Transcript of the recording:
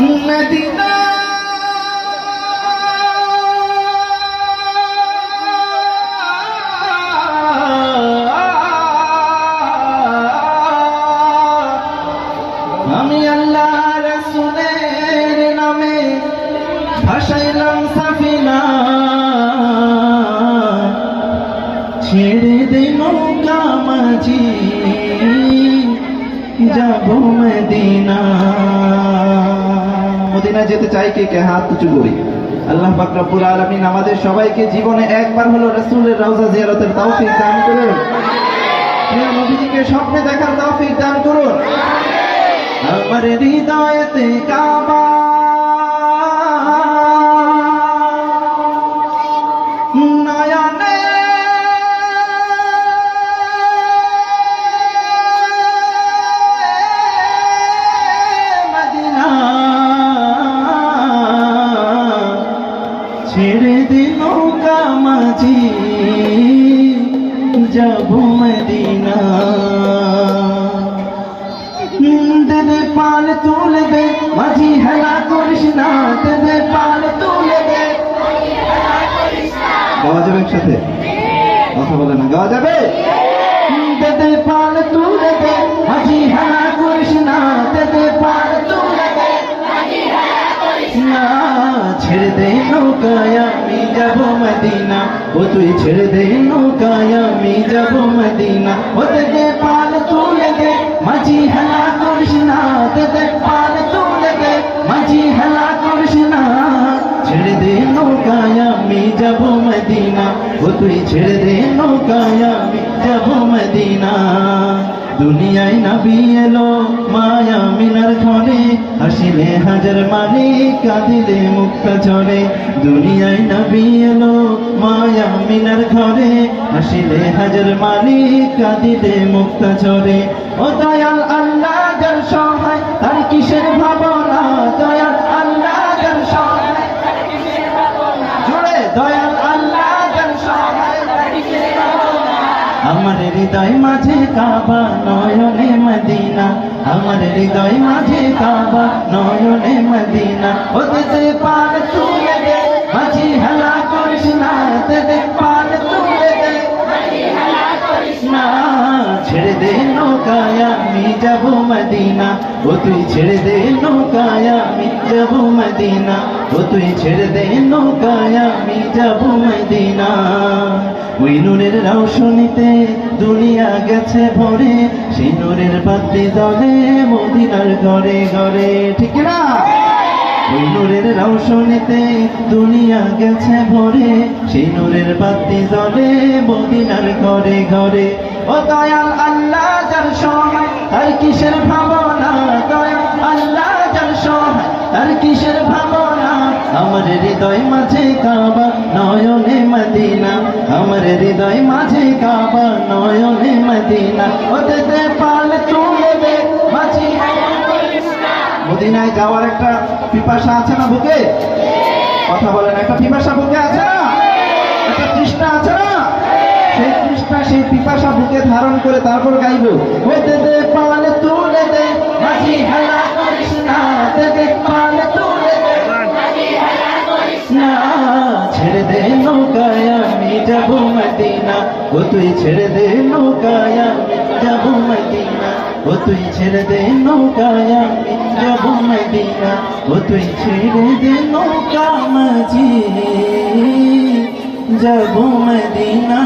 Medina আমি আল্লাহ রাসূলের নামে ভাসাইলাম সাফিনা, ছেড়ে দে নৌকা মাঝি যাব মদিনা। মদিনা যেতে চাই কে কে হাত উঁচু করি। আল্লাহ পাক রব্বুল আলামিন আমাদের সবাইকে জীবনে একবার হলো রাসূলের রওজা জিয়ারতের তৌফিক দান করুন। প্রিয় নবীজিকে স্বপ্নে দেখার তৌফিক দান করুন। আমার হৃদয়েতে কাবা নয়নে মদিনা, ছেড়ে দে নৌকা মাঝি যাব মদিনা। দে পাল তুলে দে মাঝি হেলা করিস না, দে পাল তুলে দে। গাওয়া যাবে একসাথে? কথা বলে না, গাওয়া যাবে? দে পাল তুলে দে মাঝি হেলা করিস না, দে পাল তুলে দে না। ছেড়ে দে নৌকায় আমি যাব মদিনা, ও তুই ছেড়ে দে নৌকায় আমি যাব মদিনা। ও দে পাল তুলে দে মাঝি হেলা করিস না, দে পাল তুলে দে মাঝি হেলা করিস না। ছেড়ে দে নৌকায় আমি যাব মদিনা, ও তুই ছেড়ে দে নৌকায় আমি যাব মদিনা। দুনিয়ায় নবী এলো মায়া মিনার ঘরে, হাসিলে হাজার মানে কাঁদিলে মুক্তা ঝরে। দুনিয়ায় নবী এলো মায়া মিনার ঘরে, হাসিলে হাজার মানে কাঁদিলে মুক্তা ঝরে। ও দয়াল আল্লাহ যার সহায় তার কিসের ভাবনা, দয়াল আল্লাহ যার সহায় তার কিসের ভাবনা, জোরে দয়াল আল্লাহ যার সহায় তার কিসের ভাবনা। আমার হৃদয় মাঝে কাবা নয়নে মদিনা, আমার হৃদয় মাঝে কাবা নয়নে মদিনা। ও দে পাল তুলে দে মাঝি হেলা করিস না, দে পাল তুলে দে মাঝি হেলা করিস না। ছেড়ে দে নৌকায় আমি যাব মদিনা, ও তুই ছেড়ে দে নৌকায় আমি যাব মদিনা। ও তুই ছেড়ে দে নৌকায় আমি যাব মদিনা। ওই নূরের রৌশনীতে দুনিয়া গেছে ভরে, সেই নূরের বাতি জ্বলে মদিনার ঘরে ঘরে, ঠিক না? ওই নূরের রৌশনীতে দুনিয়া গেছে ভরে, সেই নূরের বাতি জ্বলে মদিনার ঘরে ঘরে। ও দয়াল আল্লাহ যার সহায় তার কিসের ভাবনা, দয়াল আল্লাহ যার সহায় তার কিসের ভাবনা। আমার হৃদয় মাঝে কাবা নয়নে মদিনা, আমার হৃদয় মাঝে কাবা নয়নে মদিনা। ও দে পাল তুলে দে মাঝি। মদিনায় যাওয়ার একটা পিপাসা আছে না বুকে? কথা বলেন, একটা পিপাসা বুকে আছে না? একটা তৃষ্ণা আছে না? সেই তৃষ্ণা সেই পিপাসা বুকে ধারণ করে তারপর গাইব। ও দে পাল তুলে দে মাঝি হেলা করিস না, দে পাল তুলে দে মাঝি হেলা করিস না। ছেড়ে দে নৌকায় আমি যাব মদিনা, ও তুই ছেড়ে দে নৌকায় আমি যাব মদিনা। ও তুই ছেড়ে দে নৌকায় আমি যাব মদিনা, ও তুই ছেড়ে দে নৌকা মাঝি যাব মদিনা।